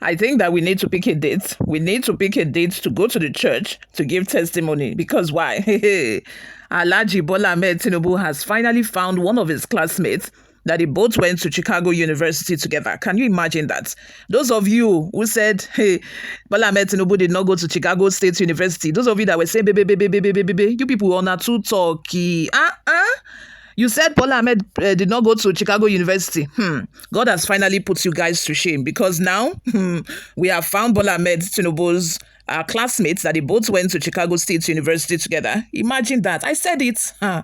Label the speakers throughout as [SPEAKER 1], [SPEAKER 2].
[SPEAKER 1] I think that we need to pick a date. We need to pick a date to go to the church to give testimony. Because why? Alhaji Tinubu has finally found one of his classmates that they both went to Chicago University together. Can you imagine that? Those of you who said, hey, Bola Tinubu did not go to Chicago State University, those of you that were saying, baby, you people are not too talky. You said Bola Ahmed did not go to Chicago University. God has finally put you guys to shame, because now we have found Bola Ahmed Tinubu's classmates that they both went to Chicago State University together. Imagine that. I said it. I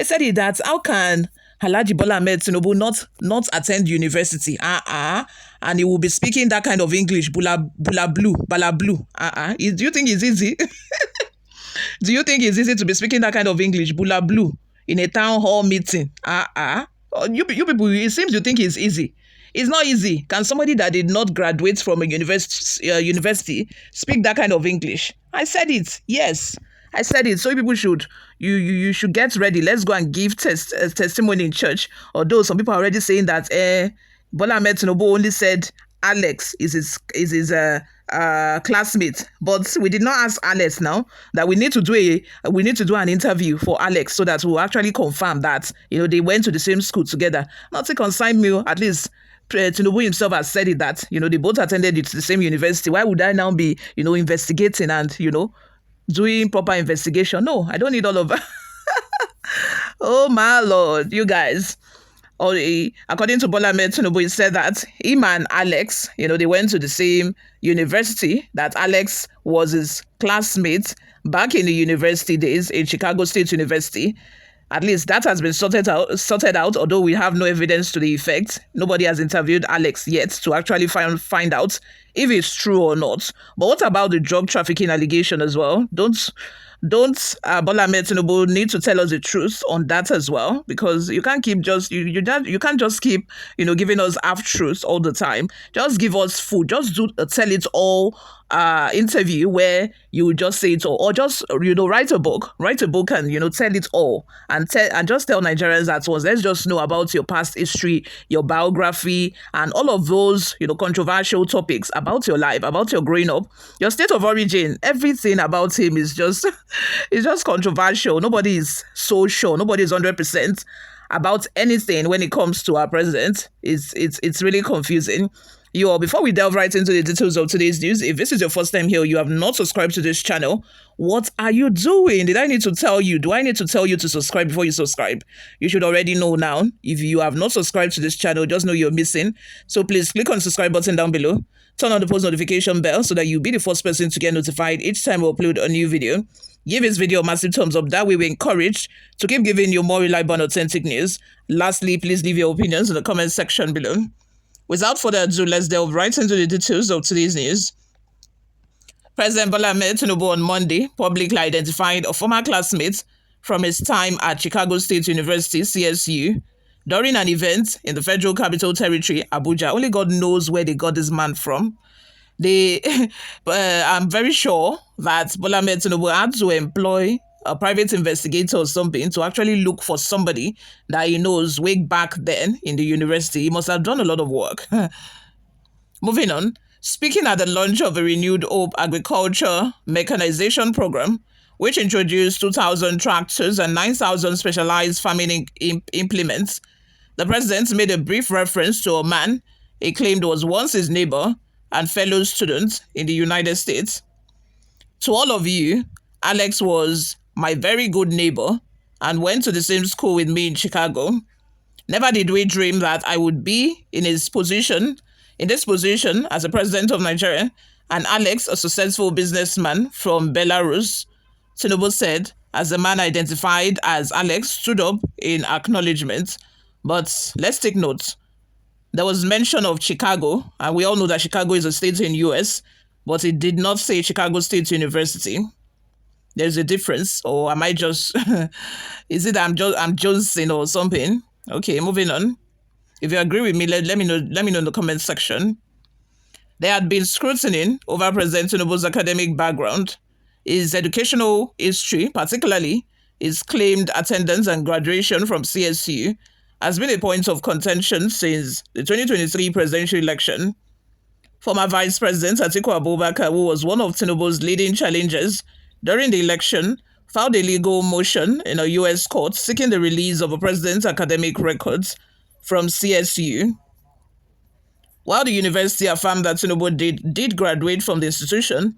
[SPEAKER 1] said it that how can Alhaji Bola Ahmed Tinubu not attend university? And he will be speaking that kind of English, bula blue, bala blue. Do you think it's easy? Do you think it's easy to be speaking that kind of English, bula blue, in a town hall meeting? You people, it seems you think it's easy. It's not easy. Can somebody that did not graduate from a university speak that kind of English? I said it. Yes, I said it. So you people should you should get ready. Let's go and give testimony in church. Although some people are already saying that Bola Ahmed Tinubu only said Alex is his classmate, but we did not ask Alex now. That we need to do an interview for Alex so that we'll actually confirm that they went to the same school together. Not to consign me, at least Tinubu himself has said it that they both attended the same university. Why would I now be investigating and doing proper investigation? No, I don't need all of that. Oh my Lord, you guys. According to Bola Ahmed Tinubu, he said that him and Alex, they went to the same university, that Alex was his classmate back in the university days in Chicago State University. At least that has been sorted out, although we have no evidence to the effect. Nobody has interviewed Alex yet to actually find out if it's true or not. But what about the drug trafficking allegation as well? Don't Bola Ahmed Tinubu need to tell us the truth on that as well, because you can't keep you can't just keep giving us half truths all the time. Just give us full. Just tell it all interview where you just say it all, or just write a book and tell it all, and just tell Nigerians at once. Let's just know about your past history, your biography, and all of those controversial topics about your life, about your growing up, your state of origin. Everything about him is just it's just controversial. Nobody is so sure. Nobody is 100% about anything when it comes to our president. It's really confusing. Before we delve right into the details of today's news, if this is your first time here, you have not subscribed to this channel, what are you doing? Did I need to tell you? Do I need to tell you to subscribe before you subscribe? You should already know now. If you have not subscribed to this channel, just know you're missing. So please click on the subscribe button down below. Turn on the post notification bell so that you'll be the first person to get notified each time we upload a new video. Give this video a massive thumbs up. That way we're encouraged to keep giving you more reliable and authentic news. Lastly, please leave your opinions in the comment section below. Without further ado, let's delve right into the details of today's news. President Bola Ahmed Tinubu on Monday publicly identified a former classmate from his time at Chicago State University, CSU, during an event in the Federal Capital Territory, Abuja. Only God knows where they got this man from. I'm very sure that Bola Ahmed Tinubu had to employ a private investigator or something to actually look for somebody that he knows way back then in the university. He must have done a lot of work. Moving on, speaking at the launch of a Renewed Hope Agriculture Mechanization Program, which introduced 2,000 tractors and 9,000 specialized farming implements, the president made a brief reference to a man he claimed was once his neighbor and fellow student in the United States. To all of you, Alex was my very good neighbor and went to the same school with me in Chicago. Never did we dream that I would be in this position as a president of Nigeria, and Alex, a successful businessman from Belarus, Tinubu said, as the man identified as Alex stood up in acknowledgement. But let's take note. There was mention of Chicago, and we all know that Chicago is a state in US, but it did not say Chicago State University. There's a difference, or am I just, is it I'm jonesing or something? Okay, moving on. If you agree with me, let me know in the comment section. There had been scrutiny over President Tinubu's academic background, his educational history, particularly his claimed attendance and graduation from CSU, has been a point of contention since the 2023 presidential election. Former Vice President Atiku Abubakar, who was one of Tinubu's leading challengers during the election, filed a legal motion in a U.S. court seeking the release of a president's academic records from CSU. While the university affirmed that Tinubu did graduate from the institution,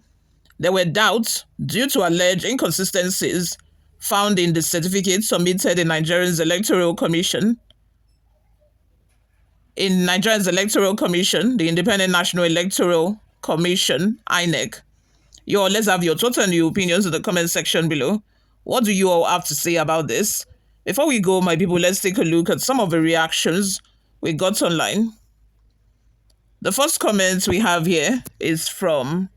[SPEAKER 1] there were doubts due to alleged inconsistencies found in the certificate submitted in Nigeria's Electoral Commission. In Nigeria's Electoral Commission, the Independent National Electoral Commission, INEC. Let's have your thoughts and your opinions in the comment section below. What do you all have to say about this? Before we go, my people, let's take a look at some of the reactions we got online. The first comment we have here is from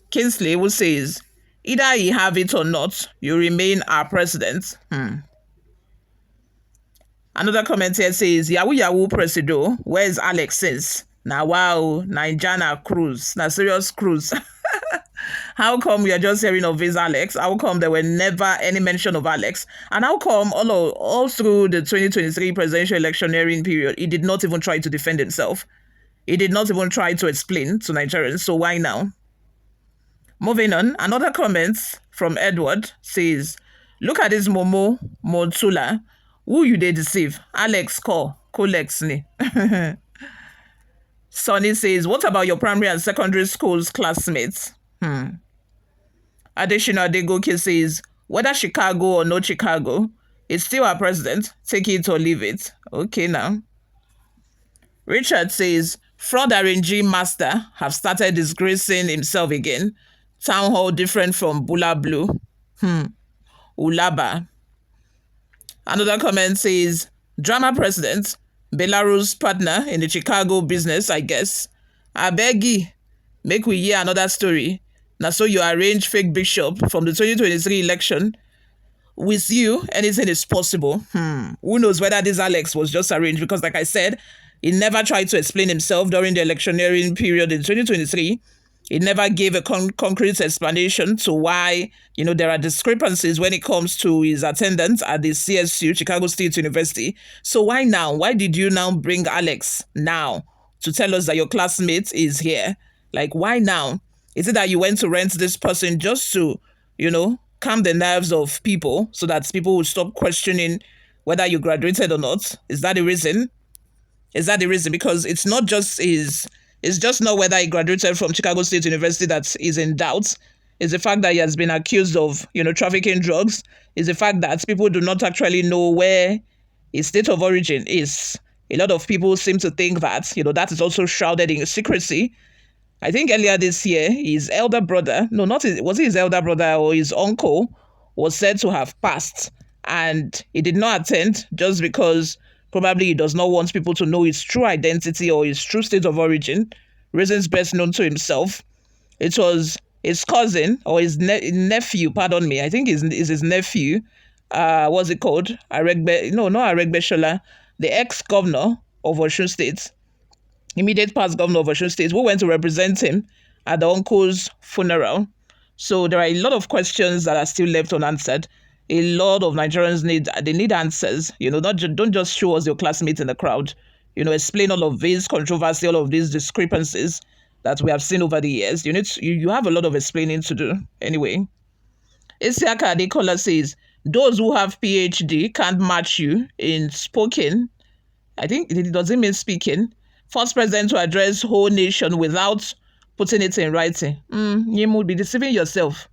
[SPEAKER 1] Kingsley, who says, either you have it or not, you remain our president. Another comment here says, Yahoo Yahoo Presido, where's Alex since? Now wow, Nigerian cruise, na serious cruise. How come we are just hearing of this Alex? How come there were never any mention of Alex? And how come all through the 2023 presidential electioneering period, he did not even try to defend himself? He did not even try to explain to Nigerians, so why now? Moving on, another comment from Edward says, look at this Momo Montula. Who you they deceive? Alex call, Colex ni. Sonny says, what about your primary and secondary school's classmates? Additional Adegoke says, whether Chicago or no Chicago, it's still our president. Take it or leave it. Okay now. Richard says, fraud arrangee master have started disgracing himself again. Town hall different from Bula Blue. Ulaba. Another comment says, drama president, Belarus partner in the Chicago business, I guess. I beg you, make we hear another story. Now so you arrange fake bishop from the 2023 election. With you, anything is possible. Who knows whether this Alex was just arranged, because like I said, he never tried to explain himself during the electioneering period in 2023. He never gave a concrete explanation to why, there are discrepancies when it comes to his attendance at the CSU, Chicago State University. So why now? Why did you now bring Alex now to tell us that your classmate is here? Like, why now? Is it that you went to rent this person just to, calm the nerves of people so that people will stop questioning whether you graduated or not? Is that the reason? Is that the reason? Because it's not just it's just not whether he graduated from Chicago State University that is in doubt. It's the fact that he has been accused of, trafficking drugs. It's the fact that people do not actually know where his state of origin is. A lot of people seem to think that, that is also shrouded in secrecy. I think earlier this year, his elder brother, was it his elder brother or his uncle, was said to have passed. And he did not attend just because probably he does not want people to know his true identity or his true state of origin. Reasons best known to himself. It was his cousin or his nephew, pardon me. I think is his nephew. What's it called? Not Aregbe Shola, the ex-governor of Osun State, immediate past governor of Osun State, who went to represent him at the uncle's funeral. So there are a lot of questions that are still left unanswered. A lot of Nigerians need answers. Don't just show us your classmates in the crowd. Explain all of this controversy, all of these discrepancies that we have seen over the years. You have a lot of explaining to do. Anyway, Isiaka Adekola says, those who have PhD can't match you in spoken. I think it doesn't mean speaking. First president to address whole nation without putting it in writing. You would be deceiving yourself.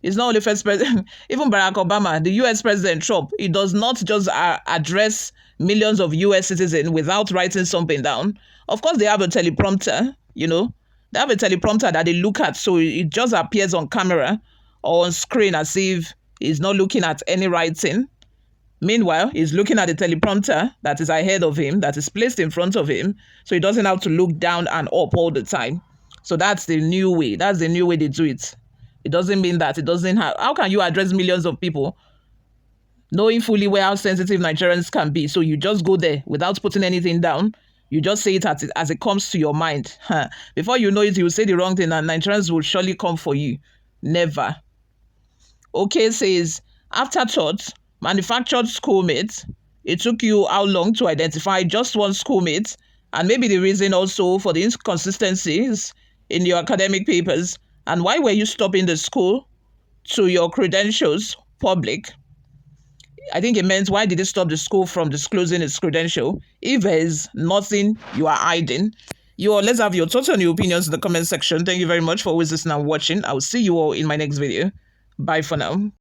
[SPEAKER 1] It's not only first president, even Barack Obama, the US President Trump, he does not just address millions of US citizens without writing something down. Of course, they have a teleprompter, they have a teleprompter that they look at, so it just appears on camera or on screen as if he's not looking at any writing. Meanwhile, he's looking at the teleprompter that is ahead of him, that is placed in front of him, so he doesn't have to look down and up all the time. So that's the new way. That's the new way they do it. It doesn't mean that it doesn't have. How can you address millions of people knowing fully how sensitive Nigerians can be? So you just go there without putting anything down. You just say it as it comes to your mind. Before you know it, you say the wrong thing and Nigerians will surely come for you. Never. Okay says, after thought, manufactured schoolmates. It took you how long to identify just one schoolmate And maybe the reason also for the inconsistencies in your academic papers. And why were you stopping the school to your credentials public? I think it meant, why did it stop the school from disclosing its credential? If there is nothing you are hiding, let's have your thoughts and your opinions in the comment section. Thank you very much for always listening and watching. I will see you all in my next video. Bye for now.